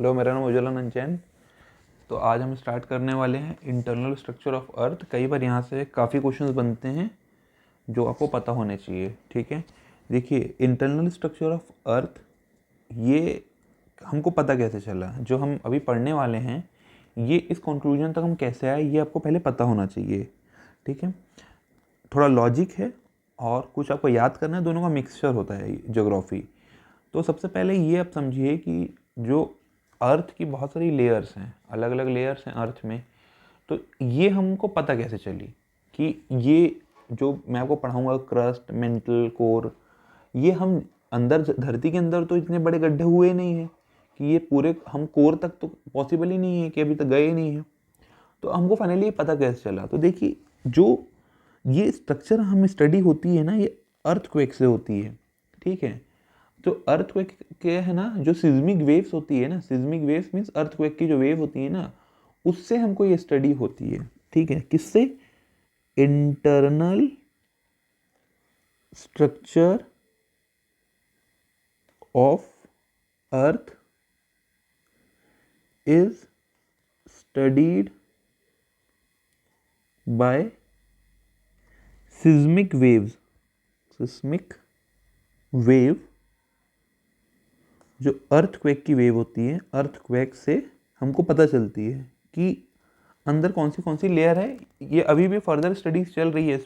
Hello, मेरा नाम उज्ज्वला नंचैन। तो आज हम स्टार्ट करने वाले हैं इंटरनल स्ट्रक्चर ऑफ अर्थ। कई बार यहाँ से काफ़ी क्वेश्चंस बनते हैं जो आपको पता होने चाहिए। ठीक है, देखिए इंटरनल स्ट्रक्चर ऑफ अर्थ ये हमको पता कैसे चला, जो हम अभी पढ़ने वाले हैं ये इस कंक्लूजन तक हम कैसे आए ये आपको पहले पता होना चाहिए। ठीक है, थोड़ा लॉजिक है और कुछ आपको याद करना है, दोनों का मिक्सचर होता है ज्योग्राफी। तो सबसे पहले ये आप समझिए कि जो अर्थ की बहुत सारी लेयर्स हैं, अलग अलग लेयर्स हैं अर्थ में। तो ये हमको पता कैसे चली कि ये जो मैं आपको पढ़ाऊँगा क्रस्ट, मेंटल, कोर, ये हम अंदर धरती के अंदर तो इतने बड़े गड्ढे हुए नहीं हैं कि ये पूरे हम कोर तक तो पॉसिबल ही नहीं है कि अभी तक गए ही नहीं हैं। तो हमको फाइनली ये पता कैसे चला। तो देखिए जो ये स्ट्रक्चर हम स्टडी होती है ना, ये अर्थक्वेक से होती है। ठीक है, तो अर्थक्वेक के है ना, जो सिज्मिक वेव्स होती है ना, सिज्मिक वेव्स मीन्स अर्थक्वेक की जो वेव होती है ना, उससे हमको ये स्टडी होती है। ठीक है, किससे? Internal structure of earth is studied by seismic waves. Seismic wave जो अर्थक्वेक की वेव होती है, अर्थक्वेक से हमको पता चलती है कि अंदर कौन सी लेयर है। ये अभी भी फर्दर स्टडीज चल रही है इस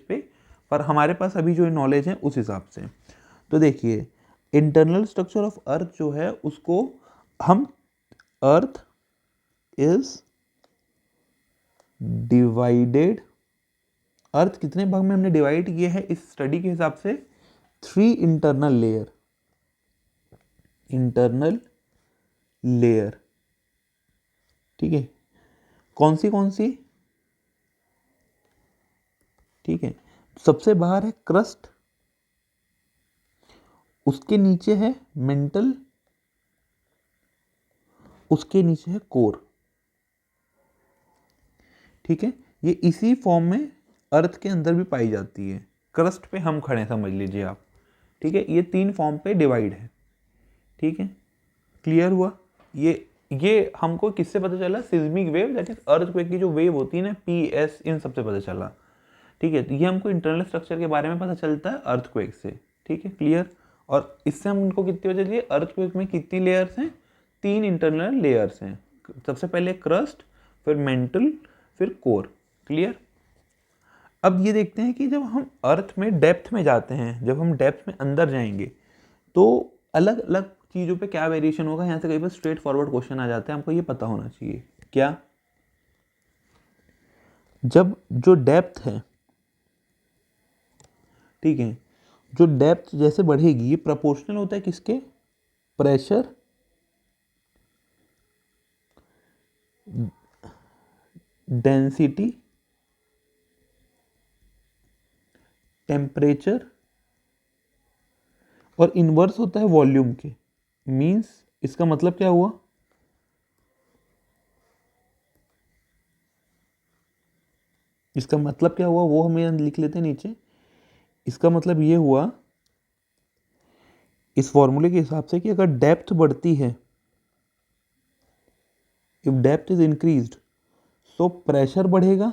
पर हमारे पास अभी जो नॉलेज है उस हिसाब से। तो देखिए इंटरनल स्ट्रक्चर ऑफ अर्थ जो है उसको हम अर्थ इज डिवाइडेड, अर्थ कितने भाग में हमने डिवाइड किए हैं इस स्टडी के हिसाब से? 3 इंटरनल लेयर। इंटरनल लेयर, ठीक है, कौन सी? ठीक है, सबसे बाहर है क्रस्ट, उसके नीचे है मेंटल, उसके नीचे है कोर। ठीक है, ये इसी फॉर्म में अर्थ के अंदर भी पाई जाती है। क्रस्ट पे हम खड़े समझ लीजिए आप। ठीक है, ये 3 फॉर्म पे डिवाइड है। ठीक है, क्लियर हुआ? ये हमको किससे पता चला? Seismic wave, that is earthquake की जो वेव होती है ना, PS, इन सबसे पता चला। ठीक है, तो ये हमको इंटरनल स्ट्रक्चर के बारे में पता चलता है अर्थक्वेक से। ठीक है, क्लियर? और इससे हम उनको कितनी वजह चलिए, अर्थक्वेक में कितनी लेयर्स हैं? 3 इंटरनल लेयर्स हैं। सबसे पहले क्रस्ट, फिर मेंटल, फिर कोर। क्लियर? अब ये देखते हैं कि जब हम अर्थ में डेप्थ में जाते हैं, जब हम डेप्थ में अंदर जाएंगे तो अलग अलग चीज़ों पे क्या वेरिएशन होगा। यहाँ से कई बार स्ट्रेट फॉरवर्ड क्वेश्चन आ जाते हैं, हमको ये पता होना चाहिए। क्या? जब जो डेप्थ है, ठीक है, जो डेप्थ जैसे बढ़ेगी ये प्रोपोर्शनल होता है किसके? प्रेशर, डेंसिटी, टेम्परेचर, और इनवर्स होता है वॉल्यूम के। मींस इसका मतलब क्या हुआ? इसका मतलब क्या हुआ वो हम यहाँ लिख लेते हैं नीचे। इसका मतलब ये हुआ इस फॉर्मूले के हिसाब से कि अगर डेप्थ बढ़ती है, इफ डेप्थ इज इंक्रीज्ड, तो प्रेशर बढ़ेगा,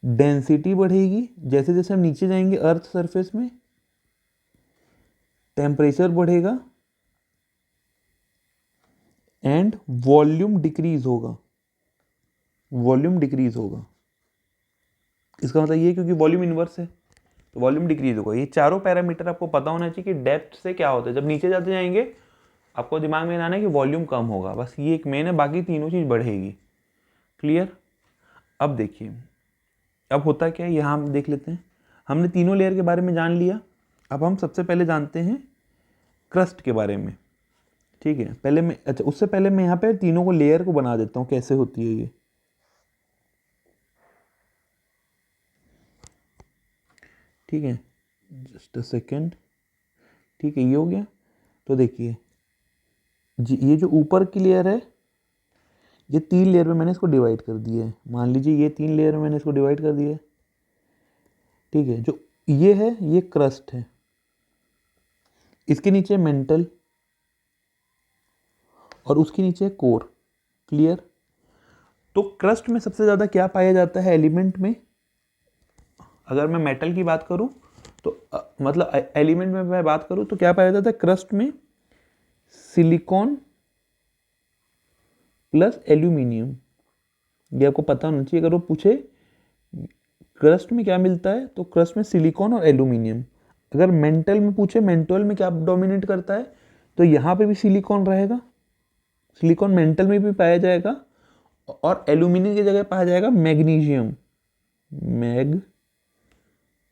डेंसिटी बढ़ेगी, जैसे जैसे हम नीचे जाएंगे अर्थ सरफेस में, टेम्परेचर बढ़ेगा, एंड वॉल्यूम डिक्रीज होगा। वॉल्यूम डिक्रीज होगा, इसका मतलब ये, क्योंकि वॉल्यूम इनवर्स है तो वॉल्यूम डिक्रीज होगा। ये चारों पैरामीटर आपको पता होना चाहिए कि डेप्थ से क्या होता है। जब नीचे जाते जाएंगे आपको दिमाग में आना है कि वॉल्यूम कम होगा, बस ये एक मेन है, बाकी तीनों चीज़ बढ़ेगी। क्लियर? अब देखिए अब होता क्या है, यहाँ हम देख लेते हैं। हमने तीनों लेयर के बारे में जान लिया। अब हम सबसे पहले जानते हैं क्रस्ट के बारे में। ठीक है, पहले मैं, अच्छा उससे पहले मैं यहाँ पे तीनों को लेयर को बना देता हूँ, कैसे होती है ये। ठीक है, जस्ट अ सेकेंड। ठीक है, ये हो गया। तो देखिए जी, ये जो ऊपर की लेयर है, ये 3 लेयर में मैंने इसको डिवाइड कर दिया है। मान लीजिए ये 3 लेयर में मैंने इसको डिवाइड कर दिया है। ठीक है, जो ये है ये क्रस्ट है, इसके नीचे मेंटल, और उसके नीचे है कोर। क्लियर? तो क्रस्ट में सबसे ज़्यादा क्या पाया जाता है एलिमेंट में? अगर मैं मेटल की बात करूं तो मतलब एलिमेंट में मैं बात करूं तो क्या पाया जाता है क्रस्ट में? Silicon plus aluminium. ये आपको पता होना चाहिए। अगर वो पूछे क्रस्ट में क्या मिलता है तो क्रस्ट में सिलिकॉन और एल्यूमिनियम। अगर मेंटल में पूछे मेंटल में क्या डोमिनेट करता है तो यहाँ पे भी सिलिकॉन रहेगा, सिलिकॉन मेंटल में भी पाया जाएगा, और एल्यूमिनियम की जगह पाया जाएगा मैग्नीशियम।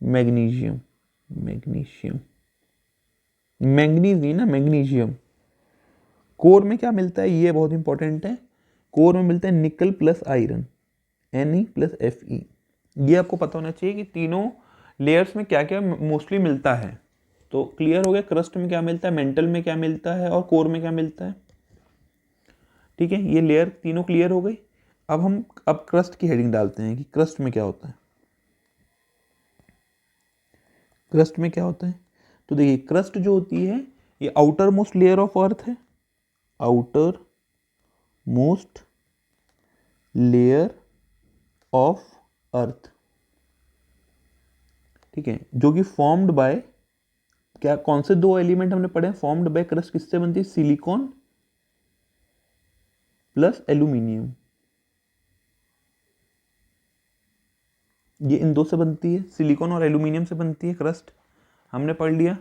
मैग्नीशियम मैग्नीशियम मैंगनीज नहीं ना, मैग्नीशियम। कोर में क्या मिलता है, ये बहुत इंपॉर्टेंट है। कोर में मिलता है nickel plus iron, Ne plus Fe। ये आपको पता होना चाहिए कि तीनों लेयर्स में क्या क्या मोस्टली मिलता है। तो क्लियर हो गया क्रस्ट में क्या मिलता है, मेंटल में क्या मिलता है और कोर में क्या मिलता है। ठीक है, ये लेयर तीनों क्लियर हो गई। अब क्रस्ट की हेडिंग डालते हैं कि क्रस्ट में क्या होता है। क्रस्ट में क्या होता है तो देखिए, क्रस्ट जो होती है ये outermost layer of earth है। Outermost layer of earth, ठीक है, जो कि फॉर्म्ड बाय क्या, कौन से दो एलिमेंट हमने पढ़े हैं फॉर्म्ड बाय क्रस्ट, किससे बनती है? Silicon plus aluminium. ये इन दो से बनती है, सिलिकॉन और एल्यूमिनियम से बनती है क्रस्ट, हमने पढ़ लिया।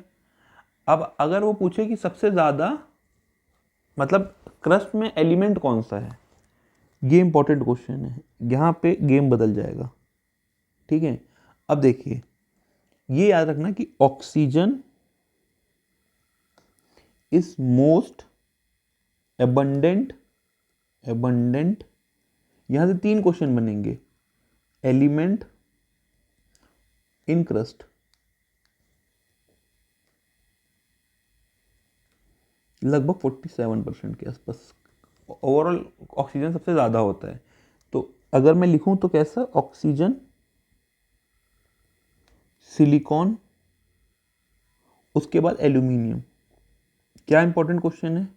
अब अगर वो पूछे कि सबसे ज्यादा मतलब क्रस्ट में एलिमेंट कौन सा है, ये इंपॉर्टेंट क्वेश्चन है, यहाँ पे गेम बदल जाएगा। ठीक है, अब देखिए, ये याद रखना कि ऑक्सीजन इज मोस्ट एबंडेंट यहां से 3 क्वेश्चन बनेंगे। एलिमेंट इन क्रस्ट, लगभग 47% के आसपास ओवरऑल ऑक्सीजन सबसे ज़्यादा होता है। तो अगर मैं लिखूं तो कैसा, ऑक्सीजन, सिलिकॉन, उसके बाद एल्यूमिनियम। क्या इंपॉर्टेंट क्वेश्चन है।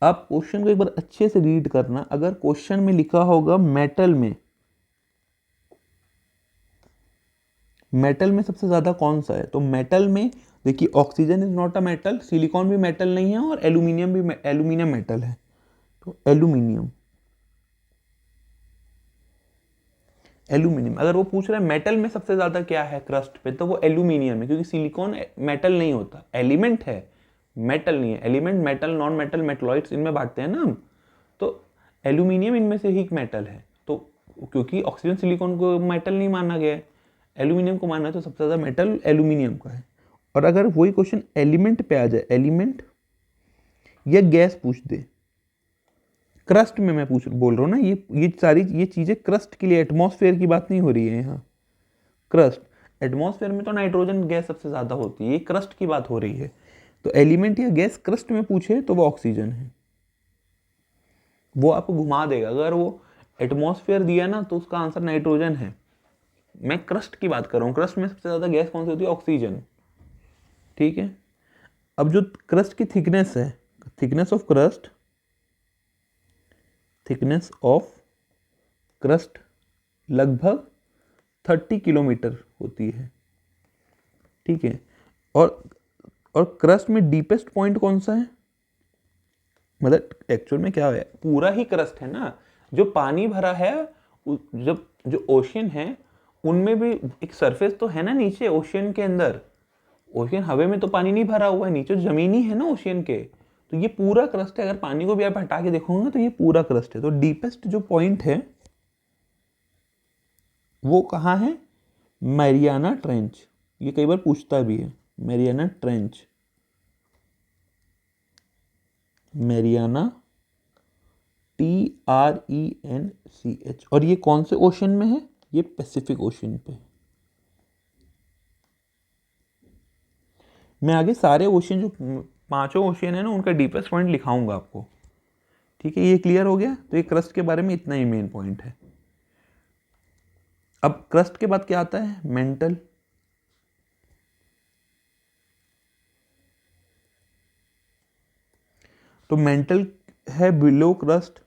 आप क्वेश्चन को एक बार अच्छे से रीड करना। अगर क्वेश्चन में लिखा होगा मेटल में सबसे ज़्यादा कौन सा है, तो मेटल में देखिए oxygen is not a metal, silicon भी मेटल नहीं है और एल्यूमिनियम मेटल है। तो एल्यूमिनियम अगर वो पूछ रहा है मेटल में सबसे ज्यादा क्या है क्रस्ट पे, तो वो एल्यूमिनियम है, क्योंकि सिलिकॉन मेटल नहीं होता, एलिमेंट है, मेटल नहीं है। Element metal, non metal, metalloids इनमें बांटते हैं ना हम, तो एल्यूमिनियम इनमें से ही एक मेटल है। तो क्योंकि ऑक्सीजन सिलिकॉन को मेटल नहीं माना गया है, एल्यूमिनियम को माना है, तो सबसे ज्यादा मेटल एल्यूमिनियम का है। और अगर वही क्वेश्चन एलिमेंट पे आ जाए, एलिमेंट या गैस पूछ दे, क्रस्ट में मैं बोल रहा हूँ ना, ये सारी ये चीजें क्रस्ट के लिए, एटमॉस्फेयर की बात नहीं हो रही है यहाँ। क्रस्ट, एटमॉस्फेयर में तो नाइट्रोजन गैस सबसे ज्यादा होती है, ये क्रस्ट की बात हो रही है। तो एलिमेंट या गैस क्रस्ट में पूछे तो वो ऑक्सीजन है। वो आपको घुमा देगा, अगर वो एटमॉस्फेयर दिया ना तो उसका आंसर नाइट्रोजन है। मैं क्रस्ट की बात कर रहा हूँ, क्रस्ट में सबसे ज्यादा गैस कौन सी होती है? ऑक्सीजन। ठीक है, अब जो क्रस्ट की थिकनेस है, thickness of crust, thickness of crust लगभग 30 किलोमीटर होती है। ठीक है, और क्रस्ट में डीपेस्ट पॉइंट कौन सा है? मतलब एक्चुअल में क्या है, पूरा ही क्रस्ट है ना, जो पानी भरा है, जब जो ओशियन है उनमें भी एक सरफेस तो है ना नीचे ओशियन के अंदर। ओशियन हवा में तो पानी नहीं भरा हुआ है, नीचे जमीन ही है ना ओशियन के, तो ये पूरा क्रस्ट है। अगर पानी को भी आप हटा के देखोगे तो ये पूरा क्रस्ट है। तो डीपेस्ट जो पॉइंट है वो कहाँ है? Mariana trench. ये कई बार पूछता भी है, मैरियाना ट्रेंच, मैरियाना TRENCH। और ये कौन से ओशन में है? ये पैसिफिक ओशन पे। मैं आगे सारे ओशन, जो 5 ओशन है ना, उनका डीपेस्ट पॉइंट लिखाऊंगा आपको। ठीक है, ये क्लियर हो गया। तो ये क्रस्ट के बारे में इतना ही मेन पॉइंट है। अब क्रस्ट के बाद क्या आता है? मेंटल। तो मेंटल है बिलो क्रस्ट,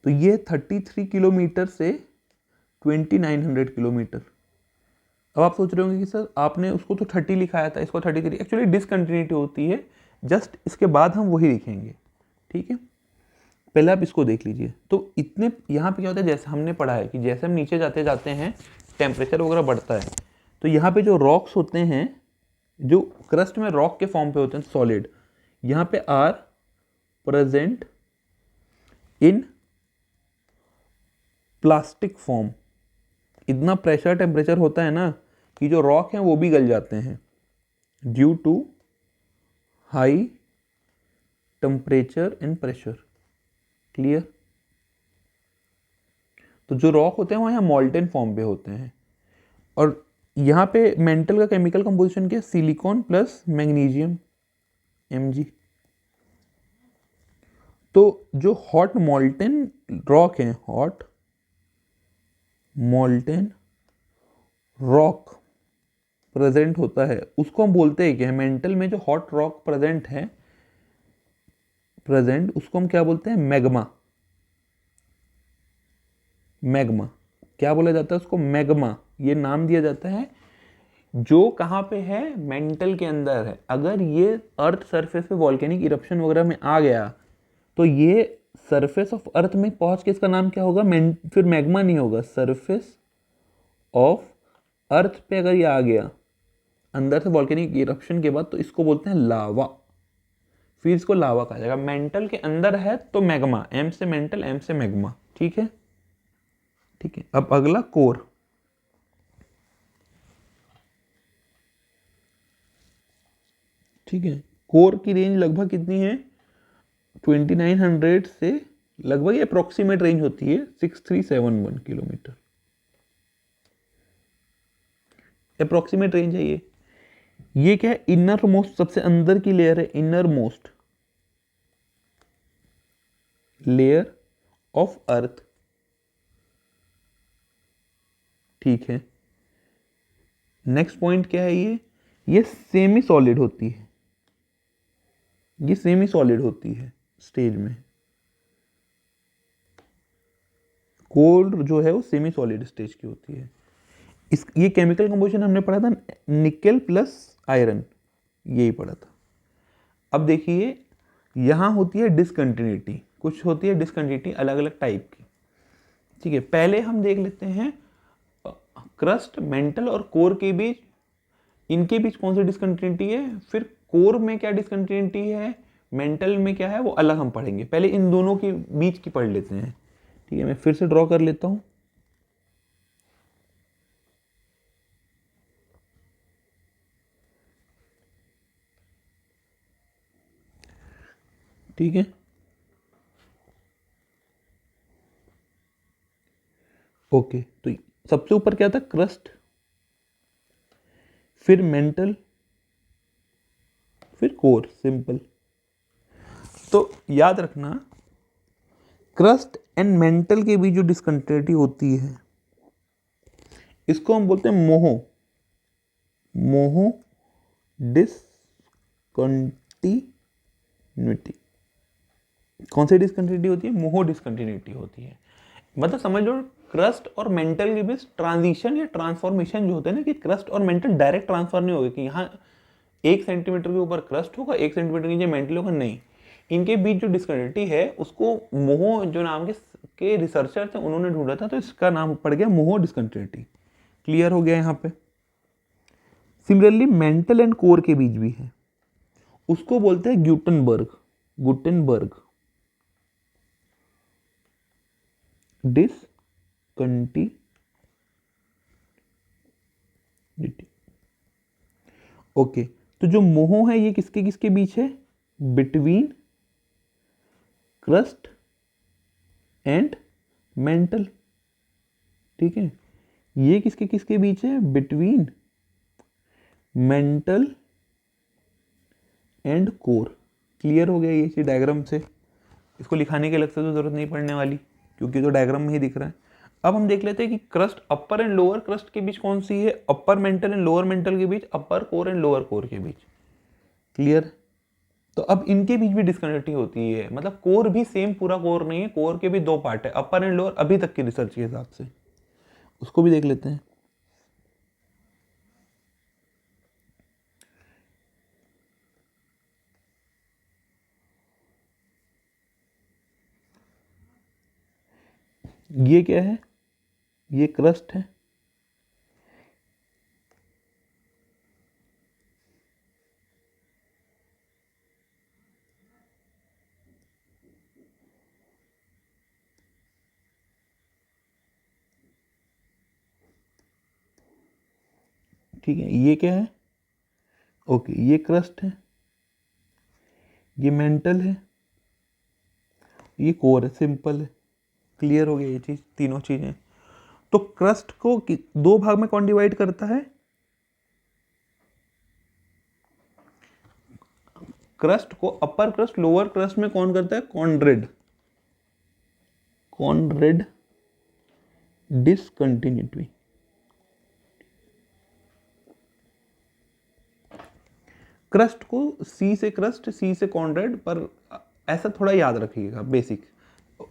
तो ये 33 किलोमीटर से 2900 किलोमीटर। अब आप सोच रहे होंगे कि सर आपने उसको तो 30 लिखाया था, इसको 33, एक्चुअली डिसकंटिन्यूटी होती है, जस्ट इसके बाद हम वही लिखेंगे, ठीक है। पहले आप इसको देख लीजिए। तो इतने यहाँ पे क्या होता है, जैसे हमने पढ़ा है कि जैसे हम नीचे जाते जाते हैं टेम्परेचर वगैरह बढ़ता है, तो यहाँ पे जो रॉक्स होते हैं, जो क्रस्ट में रॉक के फॉर्म पे होते हैं सॉलिड, यहाँ पे are present in plastic form. इतना प्रेशर टेम्परेचर होता है ना कि जो रॉक हैं वो भी गल जाते हैं due to high temperature and pressure. Clear. तो जो रॉक होते हैं वो यहाँ मॉल्टेन फॉर्म पे होते हैं। और यहाँ पे मेंटल का केमिकल कंपोजिशन क्या है, सिलिकॉन प्लस मैग्नीशियम Mg। तो जो हॉट मॉल्टेन रॉक है, हॉट मॉल्टेन रॉक प्रेजेंट होता है, उसको हम बोलते हैं क्या, मेंटल में जो हॉट रॉक प्रेजेंट है, प्रेजेंट, उसको हम क्या बोलते हैं, मैग्मा। मैग्मा क्या बोला जाता है उसको, मैग्मा, ये नाम दिया जाता है। जो कहाँ पे है, मेंटल के अंदर है। अगर ये अर्थ सरफेस पे वॉल्केनिक इरप्शन वगैरह में आ गया तो ये सरफेस ऑफ अर्थ में पहुंच के इसका नाम क्या होगा, फिर मैग्मा नहीं होगा, सरफेस ऑफ अर्थ पे अगर ये आ गया अंदर से वॉल्केनिक इरप्शन के बाद, तो इसको बोलते हैं लावा, फिर इसको लावा कहा जाएगा। मेंटल के अंदर है तो मैग्मा, एम से मेंटल, एम से मैग्मा, ठीक है। ठीक है, अब अगला कोर। ठीक है, कोर की रेंज लगभग कितनी है, 2900 से लगभग अप्रोक्सीमेट रेंज होती है 6371 किलोमीटर, अप्रोक्सीमेट रेंज है ये। ये क्या है, इनर मोस्ट, सबसे अंदर की लेयर है, inner most layer of earth. ठीक है, नेक्स्ट पॉइंट क्या है, ये सेमी सॉलिड होती है, ये सेमी सॉलिड होती है स्टेज में। कोर जो है वो सेमी सॉलिड स्टेज की होती है। ये केमिकल कंपोजिशन हमने पढ़ा था निकेल प्लस आयरन, यही पढ़ा था। अब देखिए यहां होती है डिसकंटिन्यूटी, कुछ होती है डिसकंटिन्यूटी अलग अलग टाइप की। ठीक है, पहले हम देख लेते हैं क्रस्ट, मेंटल और कोर के बीच, इनके बीच कौन सी डिसकंटिन्यूटी है, फिर कोर में क्या डिसकंटिन्यूटी है, मेंटल में क्या है, वो अलग हम पढ़ेंगे। पहले इन दोनों के बीच की पढ़ लेते हैं। ठीक है, मैं फिर से ड्रॉ कर लेता हूं। ठीक है, ओके। तो सबसे ऊपर क्या था, क्रस्ट, फिर मेंटल, फिर कोर, सिंपल। तो याद रखना, क्रस्ट एंड मेंटल के बीच जो डिसकंटिन्यूटी होती है इसको हम बोलते हैं मोहो, मोहो डिसकंटिन्यूटी। कौन सी डिसकंटिन्यूटी होती है, मोहो डिसकंटिन्यूटी होती है। मतलब समझ लो क्रस्ट और मेंटल के बीच ट्रांजिशन या ट्रांसफॉर्मेशन जो होते हैं ना, कि क्रस्ट और मेंटल डायरेक्ट ट्रांसफर नहीं होगा कि यहाँ 1 सेंटीमीटर के ऊपर क्रस्ट होगा, 1 सेंटीमीटर नीचे मेंटल होगा, नहीं। इनके बीच जो डिस्कनेक्टिविटी है उसको मोहो जो नाम के रिसर्चर थे उन्होंने ढूंढा था, तो इसका नाम पड़ गया मोहो डिस्कनेक्टिविटी। क्लियर हो गया यहाँ पे। सिमिलरली मेंटल एंड कोर के बीच भी है, उसको बोलते हैं ग्यूटेनबर्ग, गुटेनबर्ग डिसकंटिन्यूटी। ओके, तो जो मोहो है ये किसके किसके बीच है, बिटवीन क्रस्ट एंड मेंटल। ठीक है, ये किसके किसके बीच है, between mental and core. Clear हो गया ये चीज डायग्राम से, इसको लिखाने की अलग से तो जरूरत नहीं पड़ने वाली क्योंकि तो डायग्राम में ही दिख रहा है। अब हम देख लेते हैं कि crust, upper and lower crust के बीच कौन सी है, upper mantle and lower mental के बीच, अपर कोर एंड लोअर कोर के बीच। क्लियर। तो अब इनके बीच भी डिस्कनेक्टिविटी होती है, मतलब कोर भी सेम पूरा कोर नहीं है, कोर के भी दो पार्ट है, अपर एंड लोअर, अभी तक की रिसर्च के हिसाब से। उसको भी देख लेते हैं। ये क्या है, ये क्रस्ट है, ठीक है। ये क्या है, ओके, ये क्रस्ट है, ये मेंटल है, ये कोर है, सिंपल है। क्लियर हो गया ये चीज, तीनों चीजें। तो क्रस्ट को दो भाग में कौन डिवाइड करता है, क्रस्ट को अपर क्रस्ट लोअर क्रस्ट में कौन करता है, कॉन्ड्रेड, कॉन्ड्रेड डिसकंटिन्यूटी। क्रस्ट को सी से क्रस्ट, सी से कॉन्ड्रेड, पर ऐसा थोड़ा याद रखिएगा बेसिक।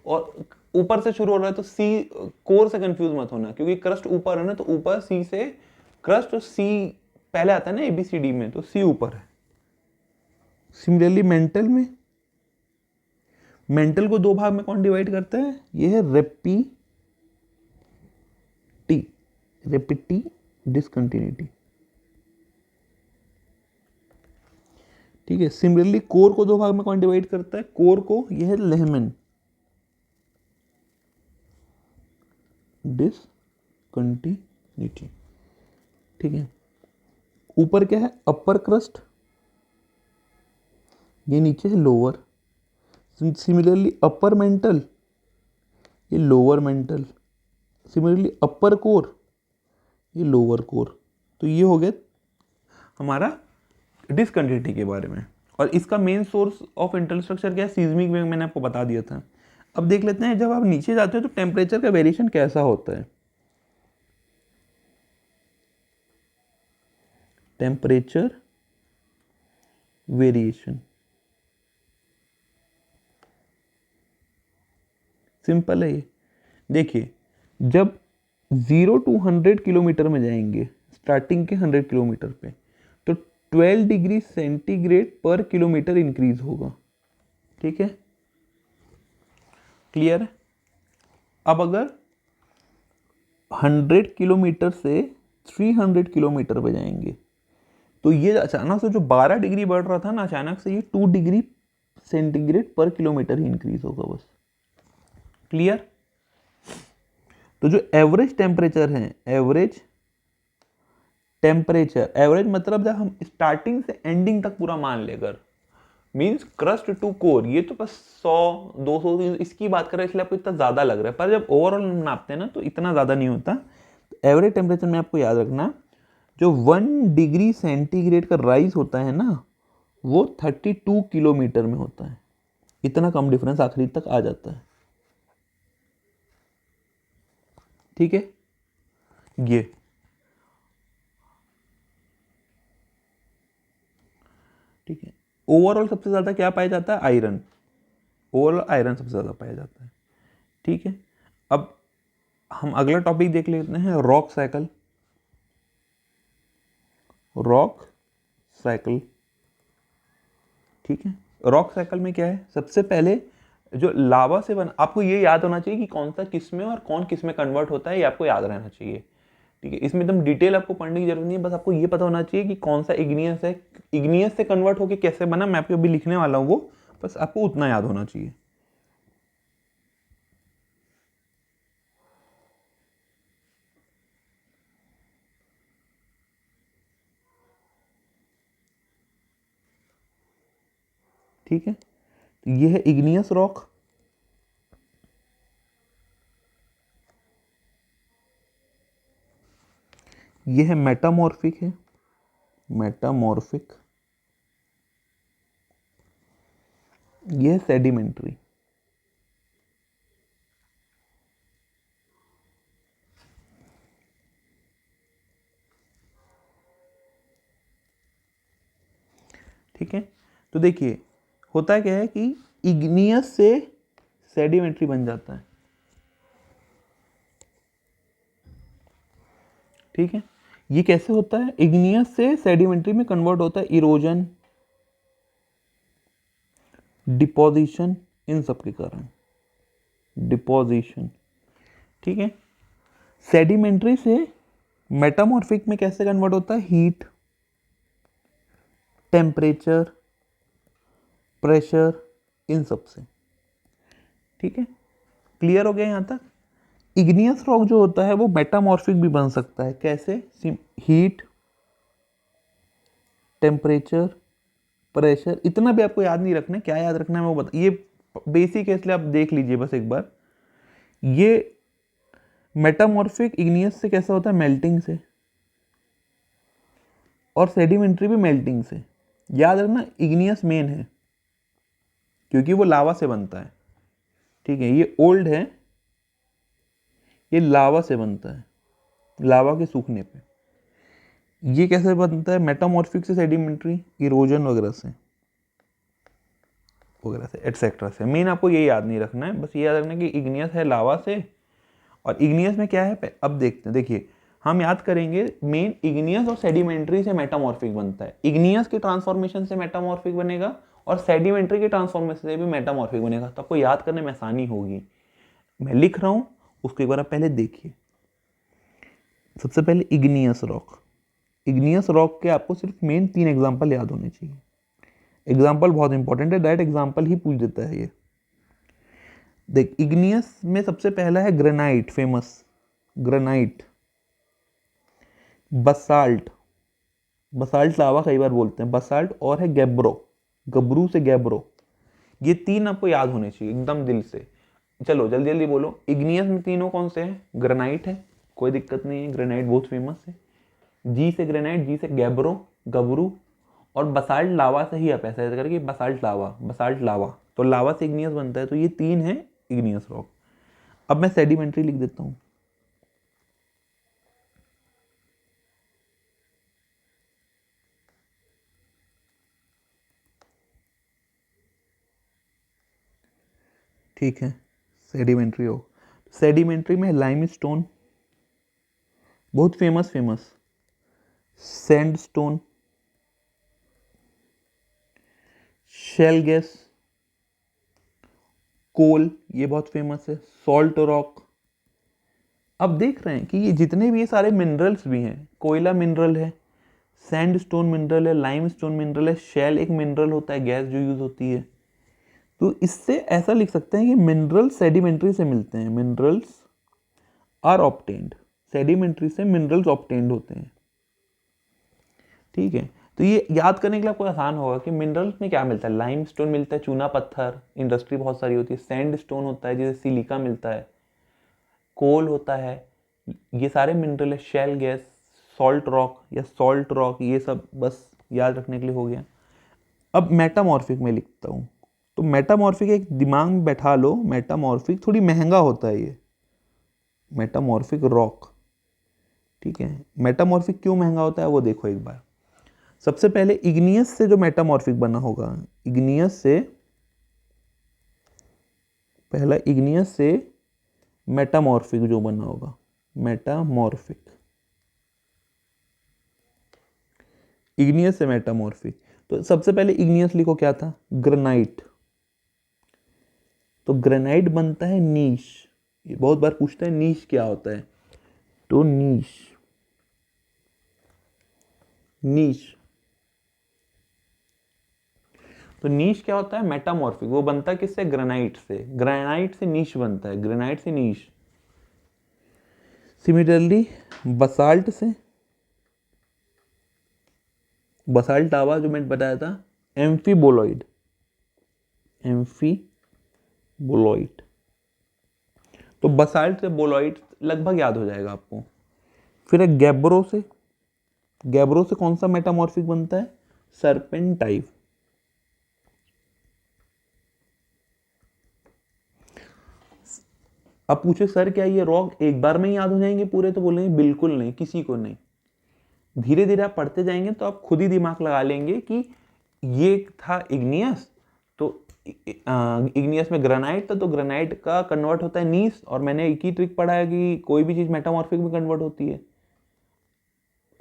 और ऊपर से शुरू हो रहा है तो सी, कोर से कंफ्यूज मत होना, क्योंकि क्रस्ट ऊपर है ना, तो ऊपर सी से क्रस्ट, सी पहले आता है ना एबीसीडी में, तो सी ऊपर है। सिमिलरली मेंटल में, मेंटल को दो भाग में कौन डिवाइड करता है, ये है रेपिटी, रेपिटी डिसकंटिन्यूटी, ठीक है। सिमिलरली कोर को दो भाग में कौन डिवाइड करता है, कोर को, यह है लेहमन डिसकंटिन्यूटी, ठीक है। ऊपर क्या है, अपर क्रस्ट, ये नीचे है लोअर। सिमिलरली अपर मेंटल, ये लोअर मेंटल। सिमिलरली अपर कोर, ये लोअर कोर। तो ये हो गया हमारा डिसकंटिन्यूटी के बारे में। और इसका main source of internal structure क्या है, सीज्मिक वेव, मैंने आपको बता दिया था। अब देख लेते हैं जब आप नीचे जाते हो तो टेम्परेचर का वेरिएशन कैसा होता है। टेम्परेचर वेरिएशन सिंपल है ये। देखिए, जब 0 to 100 किलोमीटर में जाएंगे, स्टार्टिंग के 100 किलोमीटर पे, तो 12 डिग्री सेंटीग्रेड पर किलोमीटर इंक्रीज होगा, ठीक है। क्लियर है। अब अगर 100 किलोमीटर से 300 किलोमीटर पे जाएंगे, तो ये अचानक से जो 12 डिग्री बढ़ रहा था ना, अचानक से ये 2 डिग्री सेंटीग्रेड पर किलोमीटर ही इंक्रीज होगा बस। क्लियर। तो जो एवरेज टेम्परेचर है, एवरेज टेम्परेचर, एवरेज मतलब जब हम स्टार्टिंग से एंडिंग तक पूरा मान लेकर, मीन्स क्रस्ट टू कोर, ये तो बस 100-200 इसकी बात कर रहे हैं, इसलिए आपको इतना ज्यादा लग रहा है, पर जब ओवरऑल नापते हैं ना तो इतना ज्यादा नहीं होता। तो एवरेज टेम्परेचर में आपको याद रखना, जो 1 डिग्री सेंटीग्रेड का राइज होता है ना, वो 32 किलोमीटर में होता है। इतना कम डिफरेंस आखिरी तक आ जाता है, ठीक है। ये ठीक है। ओवरऑल सबसे ज्यादा क्या पाया जाता है, आयरन। ओवरऑल आयरन सबसे ज्यादा पाया जाता है, ठीक है। अब हम अगला टॉपिक देख लेते हैं, रॉक साइकिल। रॉक साइकिल, ठीक है। रॉक साइकिल में क्या है, सबसे पहले जो लावा से बना, आपको ये याद होना चाहिए कि कौन सा किस में और कौन किस में कन्वर्ट होता है, ये आपको याद रहना चाहिए, ठीक है। इसमें एकदम डिटेल आपको पढ़ने की जरूरत नहीं है, बस आपको ये पता होना चाहिए कि कौन सा इग्नियस है, इग्नियस से कन्वर्ट होकर कैसे बना, मैं आपको अभी लिखने वाला हूँ वो, बस आपको उतना याद होना चाहिए। ठीक है, तो ये है इग्नियस रॉक। ये है मेटामॉर्फिक, है मेटामॉर्फिक। ये है सेडिमेंट्री। ठीक है, तो देखिए होता क्या है कि इग्नियस से सेडिमेंट्री बन जाता है। ठीक है, ये कैसे होता है, इग्नियस से सेडिमेंट्री में कन्वर्ट होता है इरोजन, डिपोजिशन, इन सब के कारण, डिपोजिशन। ठीक है, सेडिमेंट्री से मेटामॉर्फिक में कैसे कन्वर्ट होता है, हीट, टेम्परेचर, प्रेशर, इन सब से। ठीक है, क्लियर हो गया यहाँ तक। इग्नियस रॉक जो होता है वो मेटामॉर्फिक भी बन सकता है, कैसे, हीट, टेम्परेचर, प्रेशर। इतना भी आपको याद नहीं रखना है, क्या याद रखना है मैं वो बता, ये बेसिक है इसलिए आप देख लीजिए बस एक बार। ये मेटामॉर्फिक इग्नियस से कैसा होता है, मेल्टिंग से, और सेडिमेंट्री भी मेल्टिंग से। याद रखना इग्नियस मेन है क्योंकि वो लावा से बनता है। ठीक है, ये ओल्ड है, ये लावा से बनता है, लावा के सूखने पे। ये कैसे बनता है, मेटामॉर्फिक से, सेडिमेंट्री, इरोजन वगैरह से एटसेट्रा से। मेन आपको ये याद नहीं रखना है, बस ये याद रखना है कि इग्नियस है लावा से, और इग्नियस में क्या है अब देखते हैं। देखिए हम याद करेंगे मेन इग्नियस और सेडिमेंट्री से मेटामॉर्फिक बनता है। इग्नियस के ट्रांसफॉर्मेशन से मेटामॉर्फिक बनेगा और सेडिमेंट्री के ट्रांसफॉर्मेशन से भी मेटामॉर्फिक बनेगा, तो आपको याद करने में आसानी होगी। मैं लिख रहा हूँ, उसको एक बार आप पहले देखिए। सबसे पहले इग्नियस रॉक, इग्नियस रॉक के आपको सिर्फ मेन 3 एग्जाम्पल याद होने चाहिए। एग्जाम्पल बहुत इंपॉर्टेंट है, डायरेक्ट एग्जाम्पल ही पूछ देता है ये। देख, इग्नियस में सबसे पहला है granite, famous granite, basalt, basalt lava कई बार बोलते हैं, बसाल्ट, और है गैब्रो, गबरू से गैब्रो। ये 3 आपको याद होने चाहिए एकदम दिल से। चलो जल्दी जल्दी बोलो, इग्नियस में तीनों कौन से हैं, ग्रेनाइट है, कोई दिक्कत नहीं है, ग्रेनाइट बहुत फेमस है। जी से ग्रेनाइट, जी से गैब्रो, गबरू, और बसाल्ट लावा से ही आप ऐसा करके बसाल्ट लावा, बसाल्ट लावा, तो लावा से इग्नियस बनता है। तो ये 3 है इग्नियस रॉक। अब मैं सेडिमेंट्री लिख देता हूँ। ठीक है, सेडिमेंट्री रॉक, सेडिमेंट्री में लाइमस्टोन, बहुत फेमस, सैंडस्टोन, शेल गैस, कोल, ये बहुत फेमस है, सॉल्ट रॉक। अब देख रहे हैं कि ये जितने भी ये सारे मिनरल्स भी हैं, कोयला मिनरल है, सैंडस्टोन मिनरल है, लाइमस्टोन मिनरल है, शेल एक मिनरल होता है, गैस जो यूज होती है। तो इससे ऐसा लिख सकते हैं कि मिनरल सेडिमेंट्री से मिलते हैं, मिनरल्स आर ऑब्टेन्ड, सेडिमेंट्री से मिनरल्स ऑब्टेन्ड होते हैं। ठीक है, तो ये याद करने के लिए आपको आसान होगा कि मिनरल्स में क्या मिलता है, लाइमस्टोन मिलता है, चूना पत्थर, इंडस्ट्री बहुत सारी होती है, सैंडस्टोन होता है जैसे सिलिका मिलता है, कोल होता है, ये सारे मिनरल है, शेल गैस, सॉल्ट रॉक या सॉल्ट रॉक, ये सब बस याद रखने के लिए हो गया। अब मेटामॉर्फिक में लिखता हूँ, तो मेटामॉर्फिक एक दिमाग में बैठा लो, मेटामॉर्फिक थोड़ी महंगा होता है ये, मेटामॉर्फिक रॉक। ठीक है, मेटामॉर्फिक क्यों महंगा होता है वो देखो एक बार। सबसे पहले इग्नियस से जो मेटामॉर्फिक बना होगा, इग्नियस से, पहला इग्नियस से मेटामॉर्फिक जो बना होगा, मेटामॉर्फिक, इग्नियस से मेटामॉर्फिक। तो सबसे पहले इग्नियस लिखो, क्या था, ग्रेनाइट। तो ग्रेनाइट बनता है नीश, ये बहुत बार पूछता है नीश क्या होता है, तो नीश, नीश, तो नीश क्या होता है, मेटामॉर्फिक, वो बनता है किससे, ग्रेनाइट से, ग्रेनाइट से नीश बनता है, ग्रेनाइट से नीश। सिमिलरली बसाल्ट से, बसाल्ट लावा जो मैंने बताया था, एम्फीबोलॉइड, एम्फीबोलॉइड, तो बसाल्ट से बोलॉइड लगभग याद हो जाएगा आपको। फिर एक गैब्रो से, गैब्रो से कौन सा मेटामॉर्फिक बनता है, सर्पेंटाइव। अब पूछे सर क्या ये रॉक एक बार में ही याद हो जाएंगे पूरे, तो बोलेंगे बिल्कुल नहीं, किसी को नहीं। धीरे धीरे आप पढ़ते जाएंगे तो आप खुद ही दिमाग लगा लेंगे कि ये था इग्नियस, तो इग्नियस में ग्रेनाइट था, तो ग्रेनाइट का कन्वर्ट होता है नीस, और मैंने एक ही ट्रिक पढ़ा है कि कोई भी चीज़ मेटामॉर्फिक में कन्वर्ट होती है।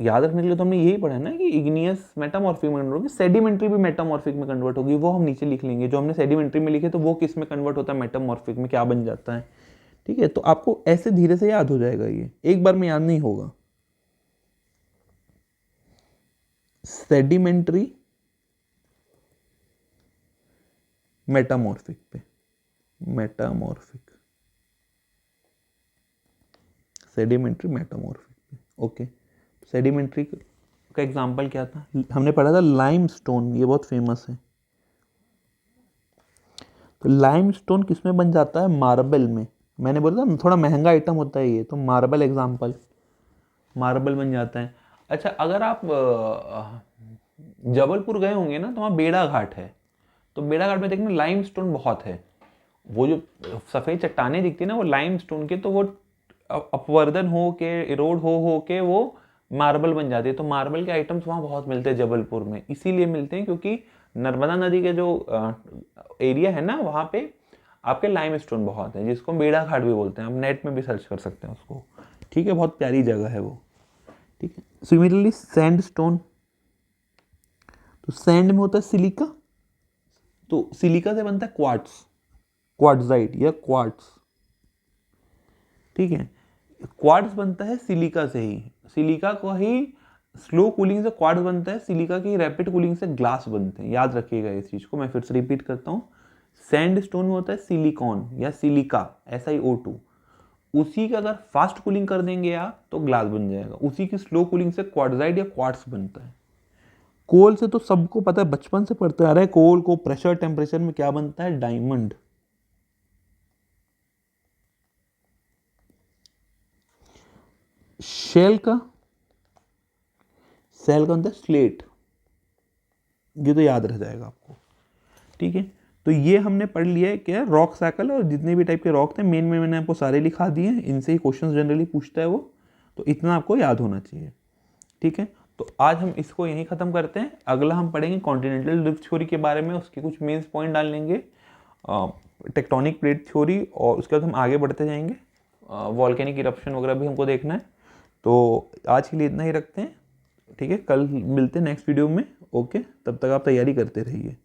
याद रखने के लिए तो हमने यही पढ़ा है ना कि इग्नियस मेटामॉर्फिक में कन्वर्ट होगी, सेडिमेंट्री भी मेटामॉर्फिक में कन्वर्ट होगी, वो हम नीचे लिख लेंगे। जो हमने सेडिमेंट्री में लिखे तो वो किस में कन्वर्ट होता है, मेटामॉर्फिक में, क्या बन जाता है। ठीक है, तो आपको ऐसे धीरे से याद हो जाएगा, ये एक बार में याद नहीं होगा। सेडिमेंट्री मेटामॉर्फिक पे, मेटामॉर्फिक, सेडिमेंट्री मेटामॉर्फिक पे। ओके, सेडिमेंट्री का एग्जांपल क्या था, हमने पढ़ा था लाइमस्टोन, ये बहुत फेमस है। तो लाइमस्टोन किस में बन जाता है, मार्बल में। मैंने बोला था थोड़ा महंगा आइटम होता है ये, तो मार्बल एग्जांपल, मार्बल बन जाता है। अच्छा, अगर आप जबलपुर गए होंगे ना, तो वहाँ बेड़ा घाट है, तो बेड़ा घाट में देखना लाइमस्टोन बहुत है। वो जो सफ़ेद चट्टानें दिखती है ना, वो लाइमस्टोन के, तो वो अपवर्दन हो के, इरोड हो के वो मार्बल बन जाती है। तो मार्बल के आइटम्स वहाँ बहुत मिलते हैं जबलपुर में, इसीलिए मिलते हैं क्योंकि नर्मदा नदी के जो एरिया है ना, वहाँ पे आपके लाइमस्टोन बहुत है, जिसको बेड़ा घाट भी बोलते हैं। आप नेट में भी सर्च कर सकते हैं उसको। ठीक है, बहुत प्यारी जगह है वो। ठीक है, सिमिलरली सैंडस्टोन, तो सैंड में होता है सिलिका, तो सिलिका से बनता है क्वार्ट्स, क्वार्ट्जाइट या क्वार्ट्स। ठीक है, क्वार्ट्स बनता है सिलिका से ही, सिलिका को ही स्लो कूलिंग से क्वार्ट्स बनता है, सिलिका की रैपिड कूलिंग से ग्लास बनते हैं। याद रखिएगा इस चीज़ को, मैं फिर से रिपीट करता हूँ। सैंडस्टोन में होता है सिलिकॉन या सिलिका, SiO2, उसी का अगर फास्ट कूलिंग कर देंगे आप तो ग्लास बन जाएगा, उसी की स्लो कूलिंग से क्वार्ट्जाइट या क्वार्ट्स बनता है। कोल से तो सबको पता है, बचपन से पढ़ते आ रहे हैं, कोल को प्रेशर टेम्परेचर में क्या बनता है, डायमंड। शेल का, सेल का बनता है स्लेट, ये तो याद रह जाएगा आपको। ठीक है, तो ये हमने पढ़ लिया है क्या, रॉक साइकिल, और जितने भी टाइप के रॉक थे मेन में मैंने आपको सारे लिखा दिए हैं, इनसे ही क्वेश्चन जनरली पूछता है वो, तो इतना आपको याद होना चाहिए। ठीक है, तो आज हम इसको यहीं ख़त्म करते हैं। अगला हम पढ़ेंगे कॉन्टिनेंटल ड्रिफ्ट थ्योरी के बारे में, उसके कुछ मेंस पॉइंट डाल लेंगे, टेक्टोनिक प्लेट थ्योरी, और उसके बाद हम आगे बढ़ते जाएंगे। वॉल्केनिक इरप्शन वगैरह भी हमको देखना है। तो आज के लिए इतना ही रखते हैं। ठीक है, कल मिलते हैं नेक्स्ट वीडियो में। ओके, तब तक आप तैयारी करते रहिए।